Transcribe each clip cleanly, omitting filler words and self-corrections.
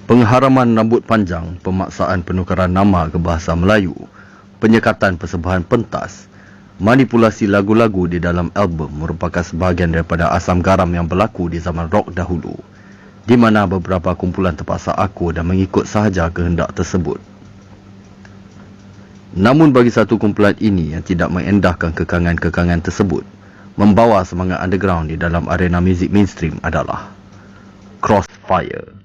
pengharaman rambut panjang, pemaksaan penukaran nama ke bahasa Melayu, penyekatan persembahan pentas, manipulasi lagu-lagu di dalam album merupakan sebahagian daripada asam garam yang berlaku di zaman rock dahulu, di mana beberapa kumpulan terpaksa akur dan mengikut sahaja kehendak tersebut. Namun bagi satu kumpulan ini yang tidak mengendahkan kekangan-kekangan tersebut, membawa semangat underground di dalam arena muzik mainstream adalah Crossfire.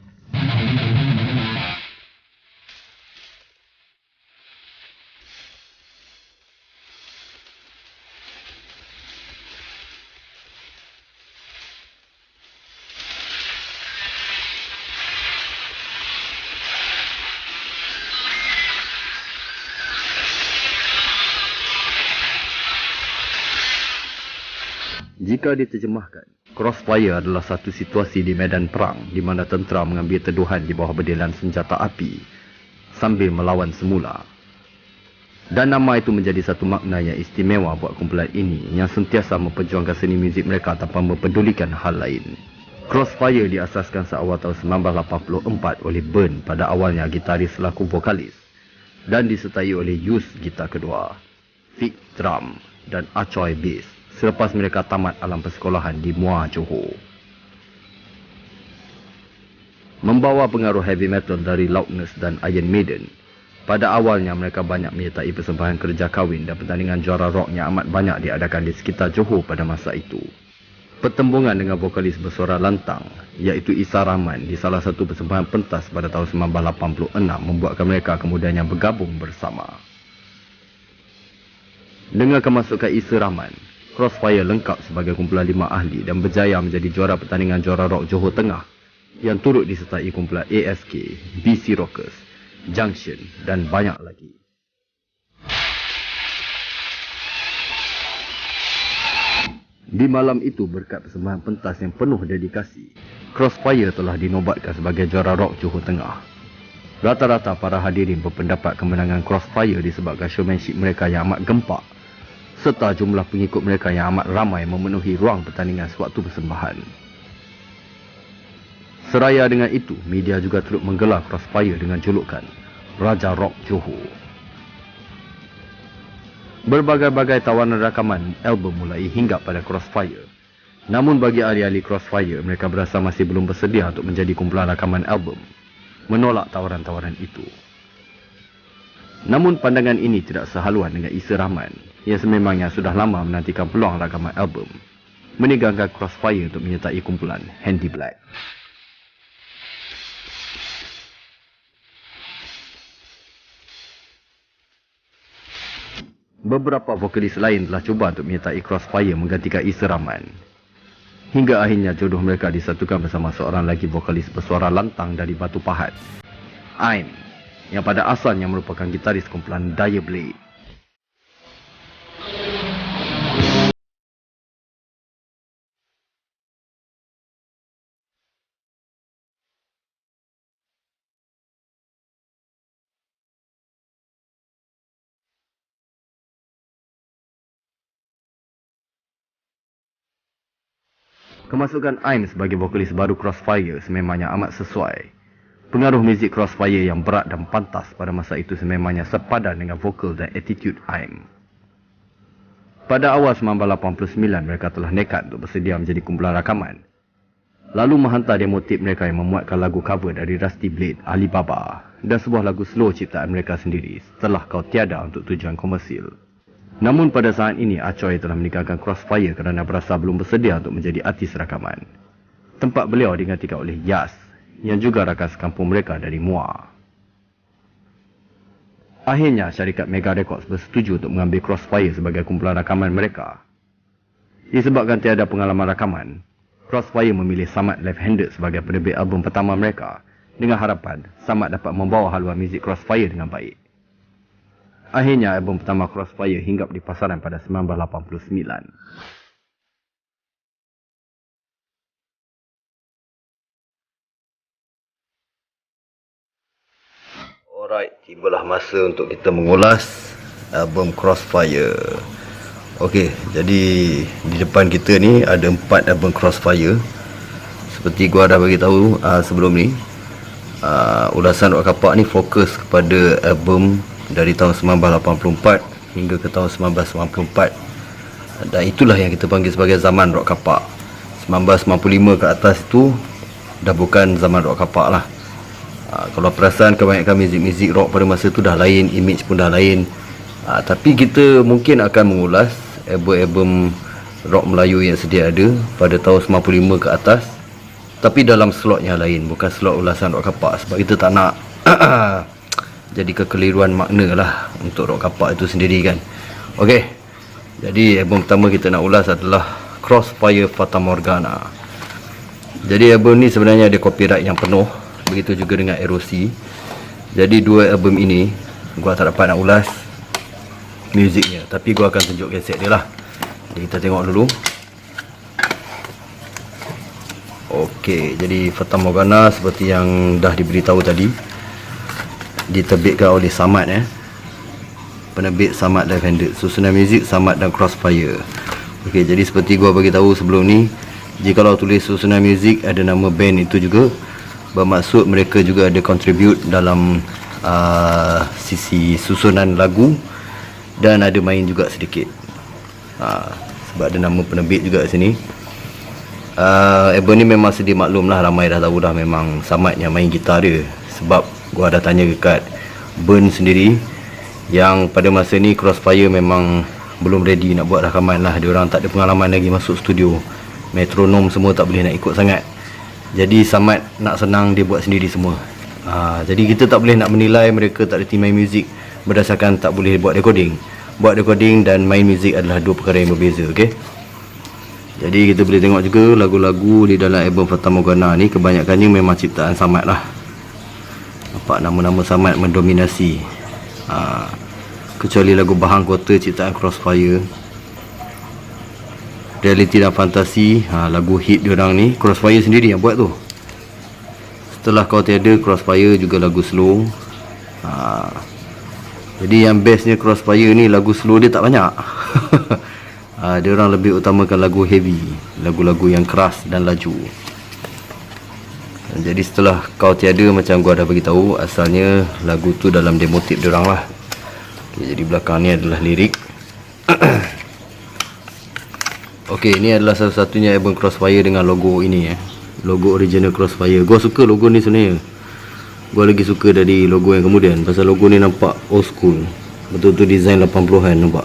Jika diterjemahkan, Crossfire adalah satu situasi di medan perang di mana tentera mengambil teduhan di bawah berdilan senjata api sambil melawan semula. Dan nama itu menjadi satu makna yang istimewa buat kumpulan ini yang sentiasa memperjuangkan seni muzik mereka tanpa mempedulikan hal lain. Crossfire diasaskan seawal tahun 1984 oleh Burn pada awalnya gitaris selaku vokalis dan disertai oleh Yus gitar kedua, Vic drum dan Acoy bass selepas mereka tamat alam persekolahan di Muar, Johor. Membawa pengaruh heavy metal dari Loudness dan Iron Maiden, pada awalnya mereka banyak menyertai persembahan kerja kahwin dan pertandingan juara rock yang amat banyak diadakan di sekitar Johor pada masa itu. Pertembungan dengan vokalis bersuara lantang, iaitu Isa Rahman di salah satu persembahan pentas pada tahun 1986 membuatkan mereka kemudiannya bergabung bersama. Dengan kemasukan Isa Rahman, Crossfire lengkap sebagai kumpulan 5 ahli dan berjaya menjadi juara pertandingan juara rock Johor Tengah yang turut disertai kumpulan ASK, BC Rockers, Junction dan banyak lagi. Di malam itu, berkat persembahan pentas yang penuh dedikasi, Crossfire telah dinobatkan sebagai juara rock Johor Tengah. Rata-rata para hadirin berpendapat kemenangan Crossfire disebabkan showmanship mereka yang amat gempak serta jumlah pengikut mereka yang amat ramai memenuhi ruang pertandingan sewaktu persembahan. Seraya dengan itu, media juga turut menggelar Crossfire dengan julukan Raja Rock Johor. Berbagai-bagai tawanan rakaman album mulai hinggap pada Crossfire. Namun bagi ahli-ahli Crossfire, mereka berasa masih belum bersedia untuk menjadi kumpulan rakaman album, menolak tawaran-tawaran itu. Namun pandangan ini tidak sehaluan dengan Isa Rahman yang sememangnya sudah lama menantikan peluang rakaman album, meninggalkan Crossfire untuk menyertai kumpulan Handy Black. Beberapa vokalis lain telah cuba untuk menyertai Crossfire menggantikan Isa Rahman. Hingga akhirnya jodoh mereka disatukan bersama seorang lagi vokalis bersuara lantang dari Batu Pahat, Aim, yang pada asalnya merupakan gitaris kumpulan Dire Blade. Kemasukan Aim sebagai vokalis baru Crossfire sememangnya amat sesuai. Pengaruh muzik Crossfire yang berat dan pantas pada masa itu sememangnya sepadan dengan vokal dan attitude Aim. Pada awal 1989, mereka telah nekat untuk bersedia menjadi kumpulan rakaman, lalu menghantar demo tape mereka yang memuatkan lagu cover dari Rusty Blade, Alibaba dan sebuah lagu slow ciptaan mereka sendiri, Setelah Kau Tiada, untuk tujuan komersil. Namun pada saat ini, Acoy telah meninggalkan Crossfire kerana berasa belum bersedia untuk menjadi artis rakaman. Tempat beliau digantikan oleh Yas, yang juga rakan sekampung mereka dari Muar. Akhirnya, syarikat Mega Records bersetuju untuk mengambil Crossfire sebagai kumpulan rakaman mereka. Disebabkan tiada pengalaman rakaman, Crossfire memilih Samad Left-Handed sebagai penerbit album pertama mereka, dengan harapan Samad dapat membawa haluan muzik Crossfire dengan baik. Akhirnya, album pertama Crossfire hinggap di pasaran pada 1989. Alright, tibalah masa untuk kita mengulas album Crossfire. Okey, jadi di depan kita ni ada 4 album Crossfire. Seperti gua dah bagi tahu sebelum ni. ulasan Rock Kapak ni fokus kepada album dari tahun 1984 hingga ke tahun 1994, dan itulah yang kita panggil sebagai zaman Rock Kapak. 1995 ke atas itu dah bukan zaman Rock Kapak lah. Kalau perasan, kebanyakan muzik-muzik rock pada masa tu dah lain, image pun dah lain. Tapi kita mungkin akan mengulas album-album rock Melayu yang sedia ada pada tahun 95 ke atas, tapi dalam slot yang lain, bukan slot ulasan Rock Kapak, sebab kita tak nak jadi kekeliruan makna lah untuk Rock Kapak itu sendiri kan. Okey, jadi album pertama kita nak ulas adalah Crossfire Fata Morgana. Jadi album ni sebenarnya ada copyright yang penuh, begitu juga dengan Erosi. Jadi dua album ini gua tak dapat nak ulas muziknya, tapi gua akan tunjuk kaset dia lah. Jadi kita tengok dulu. Okey, jadi Fata Morgana seperti yang dah diberitahu tadi, diterbitkan oleh Samad, penerbit Samad Live Handed, susunan muzik Samad dan Crossfire. Okey, jadi seperti gua bagi tahu sebelum ni, jikalau tulis susunan muzik ada nama band itu juga, bermaksud mereka juga ada contribute dalam sisi susunan lagu dan ada main juga sedikit. Sebab ada nama penerbit juga kat sini. Album ni memang sedia maklum lah, ramai dah tahu dah, memang Samad yang main gitar dia. Sebab gua dah tanya dekat Burn sendiri, yang pada masa ni Crossfire memang belum ready nak buat rakaman lah. Diorang tak ada pengalaman lagi masuk studio, metronom semua tak boleh nak ikut sangat. Jadi Samad nak senang, dia buat sendiri semua. Jadi kita tak boleh nak menilai mereka tak reti main muzik berdasarkan tak boleh buat recording. Buat recording dan main muzik adalah dua perkara yang berbeza. Okay? Jadi kita boleh tengok juga lagu-lagu di dalam album Fata Morgana ni kebanyakannya memang ciptaan Samad lah. Nampak nama-nama Samad mendominasi. Kecuali lagu Bahang Kota ciptaan Crossfire. Reality dan Fantasi, lagu hit diorang ni Crossfire sendiri yang buat tu. Setelah Kau Tiada, Crossfire juga lagu slow. Jadi yang bestnya Crossfire ni, lagu slow dia tak banyak. Diorang lebih utamakan lagu heavy, lagu-lagu yang keras dan laju. Jadi setelah Kau Tiada, macam gua dah bagi tahu, asalnya lagu tu dalam demo tape diorang lah. Jadi belakang ni adalah lirik. Okey, ini adalah satu-satunya album Crossfire dengan logo ini, logo original Crossfire. Gua suka logo ni sebenarnya. Gua lagi suka dari logo yang kemudian, pasal logo ni nampak old school, betul-betul design 80-an nampak.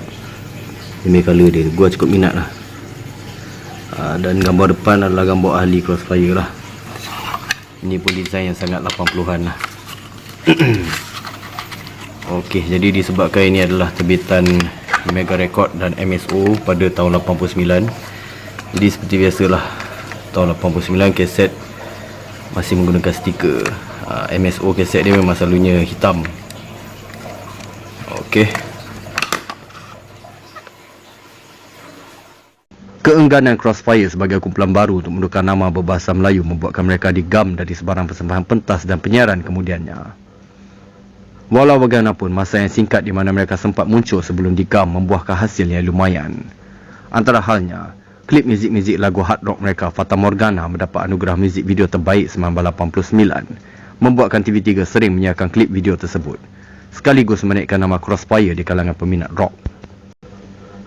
Ini color dia, gua cukup minat lah. Dan gambar depan adalah gambar ahli Crossfire lah. Ini pun design yang sangat 80-an lah. Okey, jadi disebabkan ini adalah terbitan Mega Record dan MSO pada tahun 89, jadi seperti biasalah, tahun 89 kaset masih menggunakan stiker. MSO kaset dia memang selalunya hitam. Okey. Keengganan Crossfire sebagai kumpulan baru untuk menukar nama berbahasa Melayu membuatkan mereka digam dari sebarang persembahan pentas dan penyiaran kemudiannya. Walau bagaimanapun, masa yang singkat di mana mereka sempat muncul sebelum digam membuahkan hasil yang lumayan. Antara halnya, klip muzik-muzik lagu hard rock mereka Fata Morgana mendapat anugerah muzik video terbaik 1989, membuatkan TV3 sering menyiarkan klip video tersebut, sekaligus menaikkan nama Crossfire di kalangan peminat rock.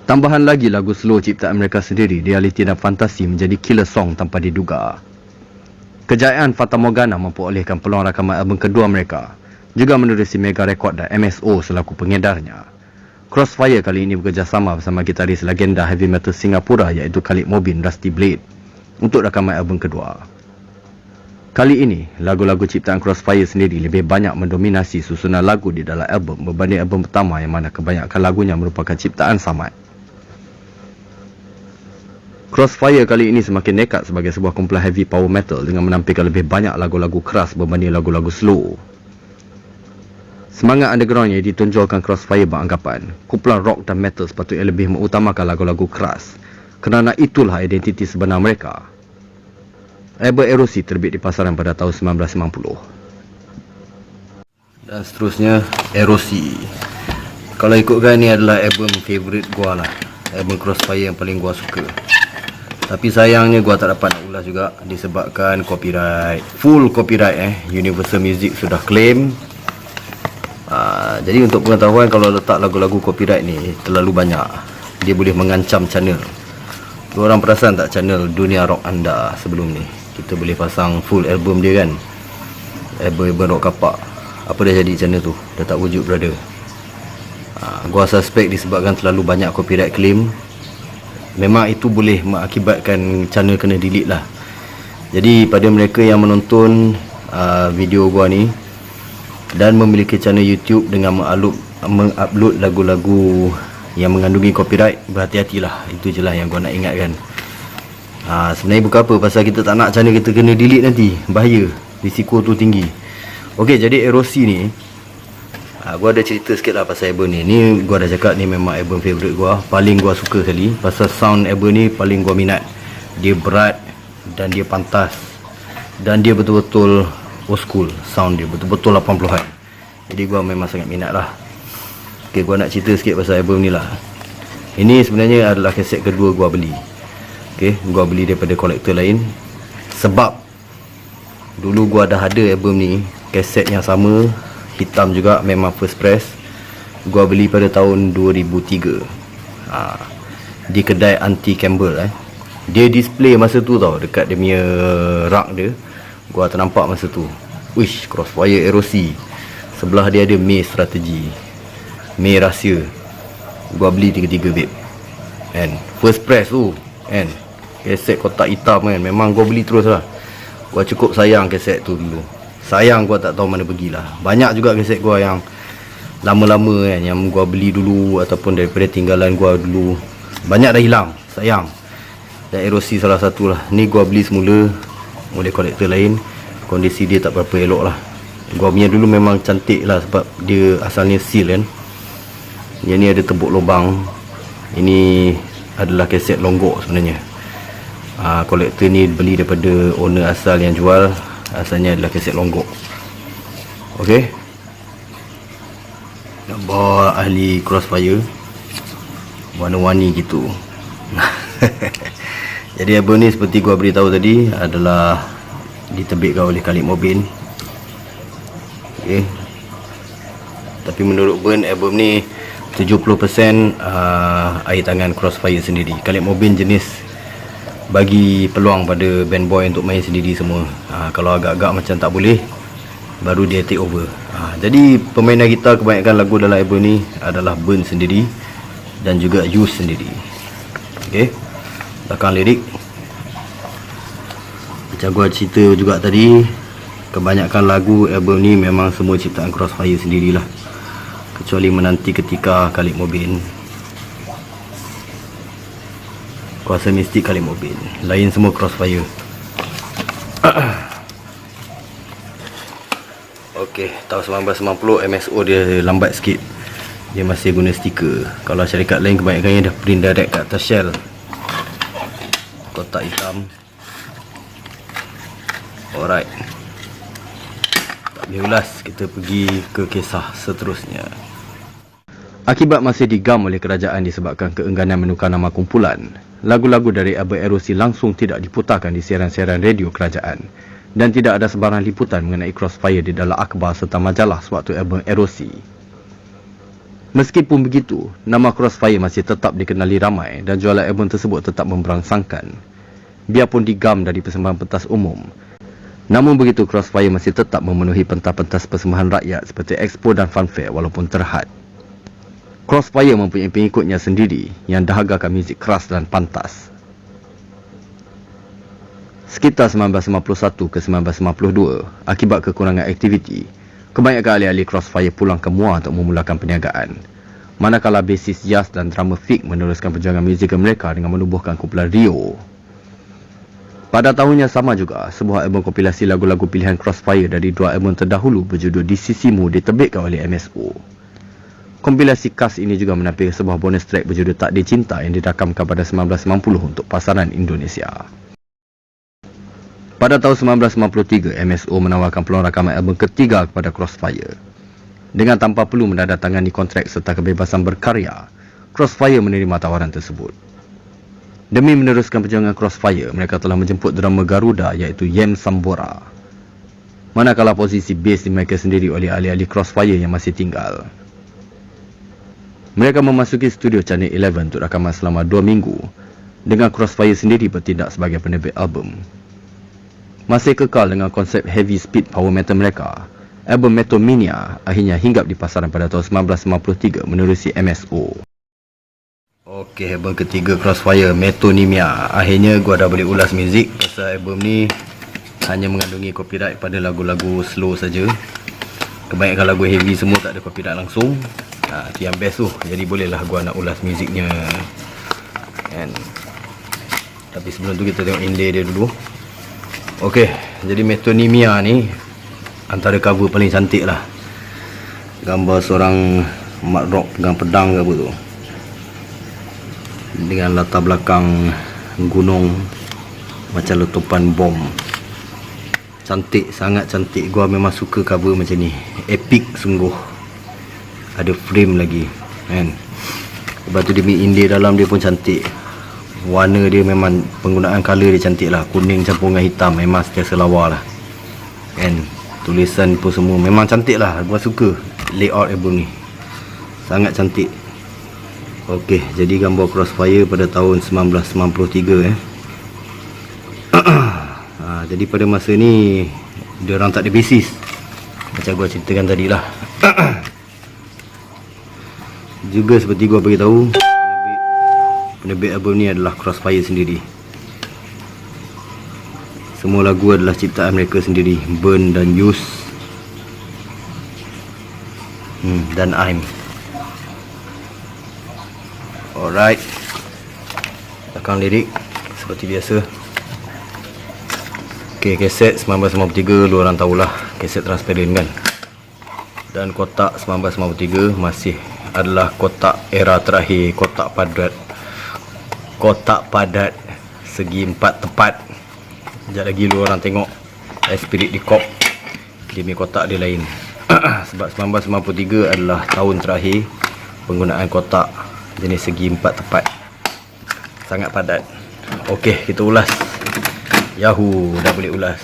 Tambahan lagi, lagu slow ciptaan mereka sendiri, Reality dan Fantasi, menjadi killer song tanpa diduga. Kejayaan Fata Morgana memperolehkan peluang rakaman album kedua mereka, juga menerusi Mega Record dan MSO selaku pengedarnya. Crossfire kali ini bekerjasama bersama gitaris legenda heavy metal Singapura iaitu Khalid Mobin Rusty Blade untuk rakaman album kedua. Kali ini, lagu-lagu ciptaan Crossfire sendiri lebih banyak mendominasi susunan lagu di dalam album berbanding album pertama yang mana kebanyakan lagunya merupakan ciptaan Samad. Crossfire kali ini semakin nekat sebagai sebuah kumpulan heavy power metal dengan menampilkan lebih banyak lagu-lagu keras berbanding lagu-lagu slow. Semangat underground yang ditonjolkan Crossfire beranggapan kumpulan rock dan metal sepatutnya lebih mengutamakan lagu-lagu keras, kerana itulah identiti sebenar mereka. Album Erosi terbit di pasaran pada tahun 1990. Dan seterusnya, Erosi. Kalau ikutkan, ni adalah album favourite gua lah, album Crossfire yang paling gua suka. Tapi sayangnya gua tak dapat nak ulas juga disebabkan copyright, full copyright Universal Music sudah claim. Jadi untuk pengetahuan, kalau letak lagu-lagu copyright ni terlalu banyak, dia boleh mengancam channel. Korang perasan tak channel Dunia Rock Anda sebelum ni? Kita boleh pasang full album dia kan, album Rock Kapak. Apa dah jadi channel tu? Dah tak wujud brother. Gua suspect disebabkan terlalu banyak copyright claim. Memang itu boleh mengakibatkan channel kena delete lah. Jadi pada mereka yang menonton video gua ni dan memiliki channel YouTube dengan mengupload lagu-lagu yang mengandungi copyright, berhati-hatilah. Itu je lah yang gua nak ingatkan. Sebenarnya bukan apa, pasal kita tak nak channel kita kena delete nanti. Bahaya, risiko tu tinggi. Okey, jadi Erosi ni gua ada cerita sikit lah pasal album ni. Ni gua dah cakap ni memang album favourite gua, paling gua suka sekali. Pasal sound album ni paling gua minat. Dia berat dan dia pantas, dan dia betul-betul old school. Sound dia betul-betul 80-an. Jadi gua memang sangat minat lah. Okay, gua nak cerita sikit pasal album ni lah. Ini sebenarnya adalah kaset kedua gua beli. Okay, gua beli daripada kolektor lain. Sebab dulu gua dah ada album ni, kaset yang sama, hitam juga, memang first press. Gua beli pada tahun 2003 di kedai Auntie Campbell. Dia display masa tu tau, dekat dia punya rak dia. Gua ternampak masa tu, wish, Crossfire Erosi. Sebelah dia ada May Strategi, May Rahsia. Gua beli tiga-tiga babe, and first press tu, and kaset kotak hitam kan. Memang gua beli terus lah. Gua cukup sayang kaset tu dulu. Sayang gua tak tahu mana pergilah. Banyak juga kaset gua yang lama-lama kan, yang gua beli dulu ataupun daripada tinggalan gua dulu, banyak dah hilang. Sayang. Dan Erosi salah satu lah. Ni gua beli semula oleh kolektor lain. Kondisi dia tak berapa elok lah. Gua punya dulu memang cantik lah, sebab dia asalnya seal kan. Yang ni ada tebuk lubang. Ini adalah kaset longgok sebenarnya. Kolektor ni beli daripada owner asal yang jual. Asalnya adalah kaset longgok. Okey, gambar ahli Crossfire, warna-warni gitu. Jadi album ni seperti gua beritahu tadi adalah diterbitkan oleh Khalid Mobin. Okey, tapi menurut Ben, album ni 70% air tangan Crossfire sendiri. Khalid Mobin jenis bagi peluang pada band boy untuk main sendiri semua. Kalau agak-agak macam tak boleh, baru dia take over. Jadi permainan gitar kebanyakan lagu dalam album ni adalah Ben sendiri dan juga Yus sendiri. Okey, belakang lirik, macam gua cerita juga tadi, kebanyakan lagu album ni memang semua ciptaan Crossfire sendirilah, kecuali Menanti Ketika Khalid Mobin. Kuasa Mistik Khalid Mobin, lain semua Crossfire. Okey, tahun 1990 MSO dia lambat sikit. Dia masih guna stiker. Kalau syarikat lain kebanyakannya dah print direct kat atas shell, kotak hitam. Alright, tak boleh ulas, kita pergi ke kisah seterusnya. Akibat masih digam oleh kerajaan disebabkan keengganan menukar nama kumpulan, lagu-lagu dari album Erosi langsung tidak diputarkan di siaran-siaran radio kerajaan, dan tidak ada sebarang liputan mengenai Crossfire di dalam akhbar serta majalah sewaktu album Erosi. Meskipun begitu, nama Crossfire masih tetap dikenali ramai dan jualan album tersebut tetap memberangsangkan. Biarpun digam dari persembahan pentas umum, namun begitu Crossfire masih tetap memenuhi pentas-pentas persembahan rakyat seperti expo dan funfair walaupun terhad. Crossfire mempunyai pengikutnya sendiri yang dahagakan muzik keras dan pantas. Sekitar 1951 ke 1952, akibat kekurangan aktiviti, kebanyakan ahli-ahli Crossfire pulang ke Muar untuk memulakan perniagaan. Manakala basis Yas dan drummer Fik meneruskan perjuangan muzik mereka dengan menubuhkan kumpulan Rio. Pada tahun yang sama juga, sebuah album kompilasi lagu-lagu pilihan Crossfire dari dua album terdahulu berjudul Di Sisimu diterbitkan oleh MSO. Kompilasi khas ini juga menampilkan sebuah bonus track berjudul Tak Dicinta yang dirakamkan pada 1990 untuk pasaran Indonesia. Pada tahun 1993, MSO menawarkan peluang rakaman album ketiga kepada Crossfire. Dengan tanpa perlu menandatangani kontrak serta kebebasan berkarya, Crossfire menerima tawaran tersebut. Demi meneruskan perjuangan Crossfire, mereka telah menjemput drama Garuda iaitu Yem Sambora. Manakala posisi base mereka sendiri oleh ahli-ahli Crossfire yang masih tinggal. Mereka memasuki studio Channel 11 untuk rakaman selama 2 minggu, dengan Crossfire sendiri bertindak sebagai penerbit album. Masih kekal dengan konsep heavy speed power metal mereka, album Metomania akhirnya hinggap di pasaran pada tahun 1993 menerusi MSO. Okey, album ketiga Crossfire, Metonymia. Akhirnya gua dah boleh ulas muzik pasal album ni hanya mengandungi copyright pada lagu-lagu slow saja. Kebanyakan lagu heavy semua tak ada copyright langsung. Itu yang best tu. Jadi bolehlah gua nak ulas muziknya. And tapi sebelum tu kita tengok indie dia dulu. Okey, jadi Metonymia ni antara cover paling cantik lah. Gambar seorang mat rock pegang pedang ke apa tu, dengan latar belakang gunung macam letupan bom. Cantik, sangat cantik. Gua memang suka cover macam ni. Epic sungguh. Ada frame lagi kan. Lepas tu dia punya indie dalam dia pun cantik. Warna dia memang, penggunaan colour dia cantik lah. Kuning campur dengan hitam, memang setiasa lawa lah kan. Tulisan pun semua memang cantik lah. Gua suka layout album ni, sangat cantik. Okey, jadi gambar Crossfire pada tahun 1993 jadi pada masa ni diorang tak ada basis, macam gua ceritakan tadi lah. Juga seperti gua beritahu, penerbit album ni adalah Crossfire sendiri. Semua lagu adalah ciptaan mereka sendiri, Burn dan Use dan I'm. Alright, belakang lirik seperti biasa. Ok, kaset 1993 lu orang tahulah, kaset transparent kan. Dan kotak 1993 masih adalah kotak era terakhir, kotak padat segi 4 tepat. Sekejap lagi lu orang tengok Spirit di Kop, dia punya kotak dia lain. Sebab 1993 adalah tahun terakhir penggunaan kotak jenis segi 4 tepat, sangat padat. Ok, kita ulas. Yahoo, dah boleh ulas.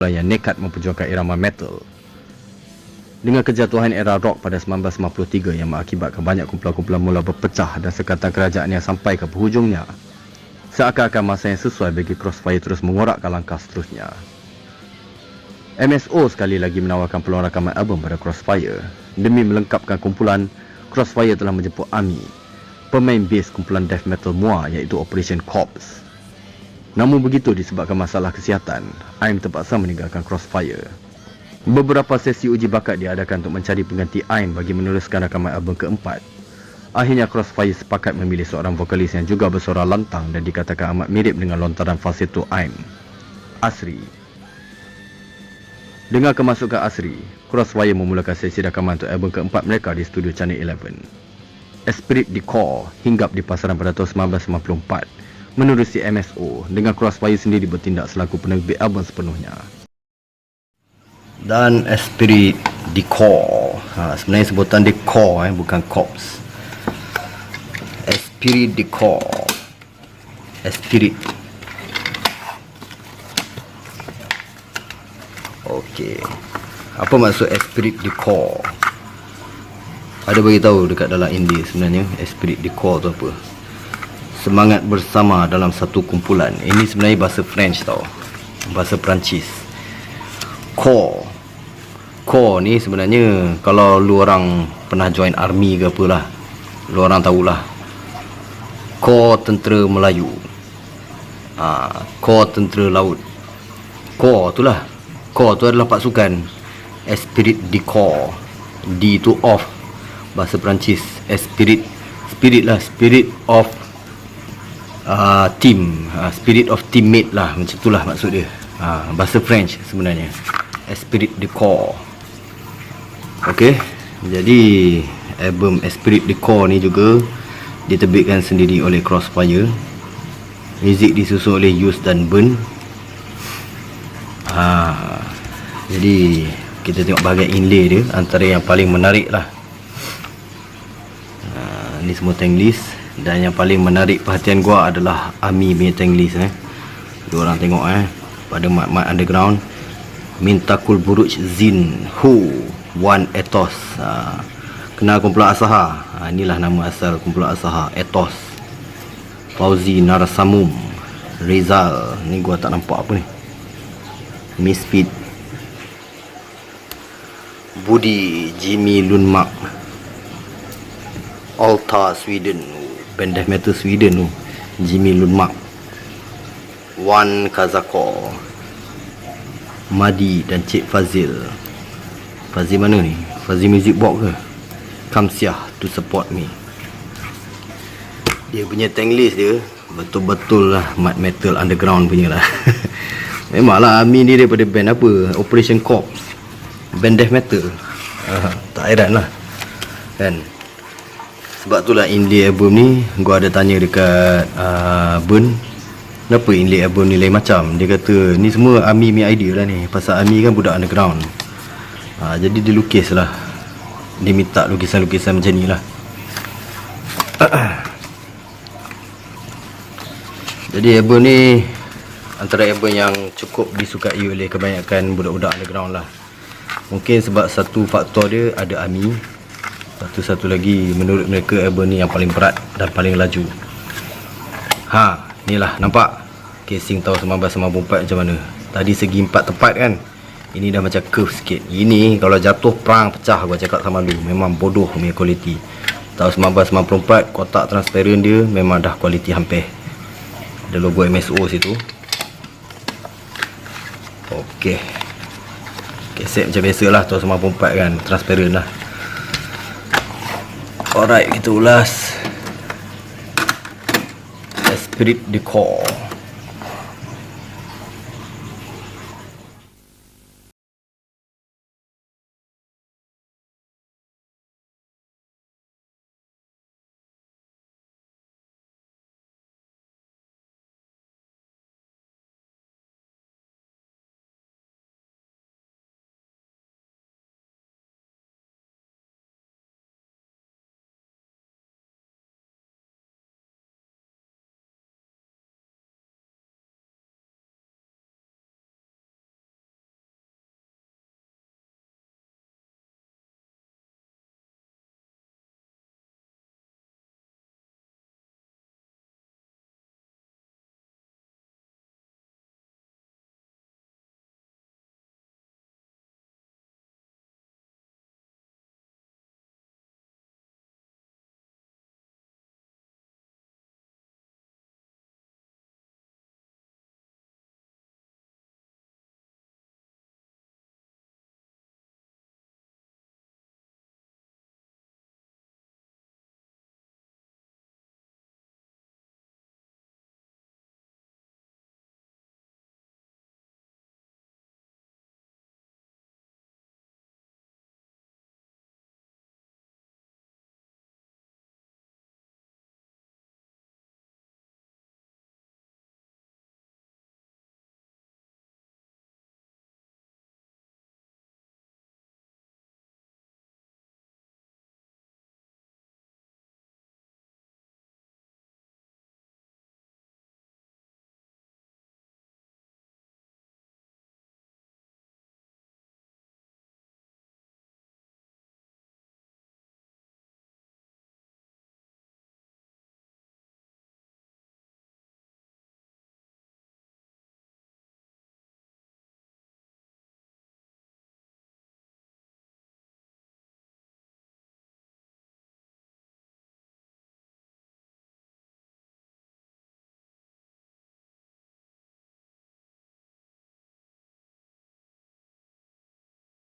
yang nekat memperjuangkan irama metal. Dengan kejatuhan era rock pada 1953 yang mengakibatkan banyak kumpulan-kumpulan mula berpecah dan sekatan kerajaan yang sampai ke penghujungnya, seakan-akan masa yang sesuai bagi Crossfire terus mengorakkan langkah seterusnya. MSO sekali lagi menawarkan peluang rakaman album pada Crossfire. Demi melengkapkan kumpulan, Crossfire telah menjemput ARMY, pemain base kumpulan death metal MUA iaitu Operation Corps. Namun begitu, disebabkan masalah kesihatan, AIM terpaksa meninggalkan Crossfire. Beberapa sesi uji bakat diadakan untuk mencari pengganti AIM bagi meneruskan rakaman album keempat. Akhirnya Crossfire sepakat memilih seorang vokalis yang juga bersuara lantang dan dikatakan amat mirip dengan lontaran falsetto AIM, Asri. Dengan kemasukan Asri, Crossfire memulakan sesi rakaman untuk album keempat mereka di studio Channel 11. Esprit du Corps hinggap di pasaran pada tahun 1994 menerusi MSO, dengan Crossfire sendiri bertindak selaku penerbit album sepenuhnya. Dan Esprit du Corps, sebenarnya sebutan dia Corps, bukan Corps. Esprit du Corps, Esprit. Okey, apa maksud Esprit du Corps? Ada bagi tahu dekat dalam Indie sebenarnya Esprit du Corps tu apa? Semangat bersama dalam satu kumpulan. Ini sebenarnya bahasa French tau, bahasa Perancis. Corps ni sebenarnya, kalau lu orang pernah join army ke apalah, lu orang tahulah Corps Tentera Melayu, Corps Tentera Laut. Corps tu lah, Corps tu adalah pasukan. Esprit du Corps, D tu off, bahasa Perancis. Spirit lah, spirit of team, spirit of teammate lah, macam tu lah maksud dia. Bahasa French sebenarnya, Esprit du Corps. Okey, jadi album Esprit du Corps ni juga diterbitkan sendiri oleh Crossfire. Muzik disusun oleh Use dan Burn. Jadi kita tengok bahagian inlay dia, antara yang paling menarik lah. Ni semua tank list, dan yang paling menarik perhatian gua adalah ARMY punya tank list. Diorang tengok pada mat-mat underground, Mintakul Buruj Zin Hu One Ethos. Kenal kumpulan Asaha? Inilah nama asal kumpulan Asaha, Ethos. Fauzi Narasamum, Rizal, ni gua tak nampak apa ni, Misfit, Budi, Jimmy Lundmark, Alta Sweden, band death metal Sweden tu, Jimmy Lundmark, Wan Kazako, Madi dan Cik Fazil. Fazil mana ni? Fazil Music Box ke? Kamsiah to support me. Dia punya tank list dia betul-betul lah mat metal underground punya lah. Memanglah ARMY ni daripada band apa? Operation Corps, band death metal. Tak heran lah kan. Sebab tu lah indie album ni, gua ada tanya dekat Burn, kenapa indie album ni lain macam. Dia kata ni semua ARMY punya idea lah ni, pasal ARMY kan budak underground. Jadi dia lukis lah, dia minta lukisan-lukisan macam ni lah. Jadi album ni antara album yang cukup disukai oleh kebanyakan budak-budak underground lah. Mungkin sebab satu faktor dia ada ARMY, satu lagi menurut mereka album ni yang paling berat dan paling laju. Ni lah, nampak casing tahun 1994 macam mana. Tadi segi 4 tepat kan, ini dah macam curve sikit. Ini kalau jatuh perang pecah, gua cakap sama lu, memang bodoh punya kualiti. Tahun 1994 kotak transparent dia memang dah kualiti hampir. Ada logo MSO situ. Okey, kaset macam biasa lah, tahun 1994 kan, transparent lah. Alright, kita ulas Esprit du Corps.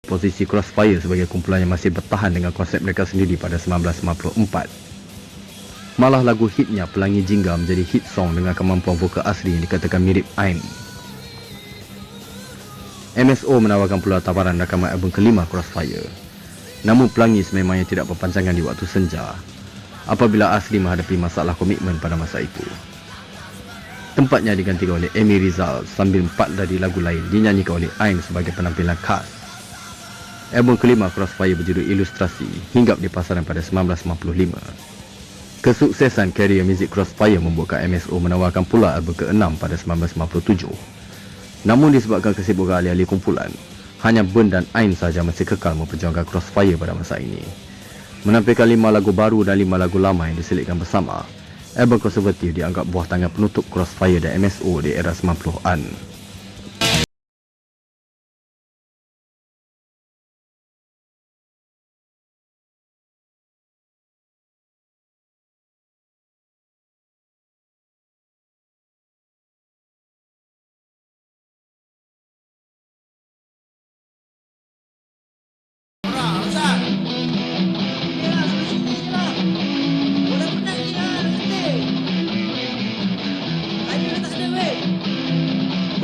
Posisi Crossfire sebagai kumpulan yang masih bertahan dengan konsep mereka sendiri pada 1954. Malah lagu hitnya Pelangi Jingga menjadi hit song dengan kemampuan vokal asli yang dikatakan mirip Aim. MSO menawarkan pula tawaran rakaman album kelima Crossfire. Namun Pelangi sememangnya tidak berpanjangan di waktu senja apabila asli menghadapi masalah komitmen pada masa itu. Tempatnya digantikan oleh Amy Rizal sambil 4 dari lagu lain dinyanyikan oleh Aim sebagai penampilan khas. Album kelima Crossfire berjudul Ilustrasi hinggap di pasaran pada 1955. Kesuksesan karya muzik Crossfire membuatkan MSO menawarkan pula album ke-6 pada 1957. Namun disebabkan kesibukan ahli-ahli kumpulan, hanya Ben dan Ain sahaja masih kekal memperjuangkan Crossfire pada masa ini. Menampilkan 5 lagu baru dan 5 lagu lama yang diselitkan bersama, album konservatif dianggap buah tangan penutup Crossfire dan MSO di era 90-an.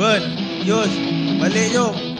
Ben, Yus, balik jom.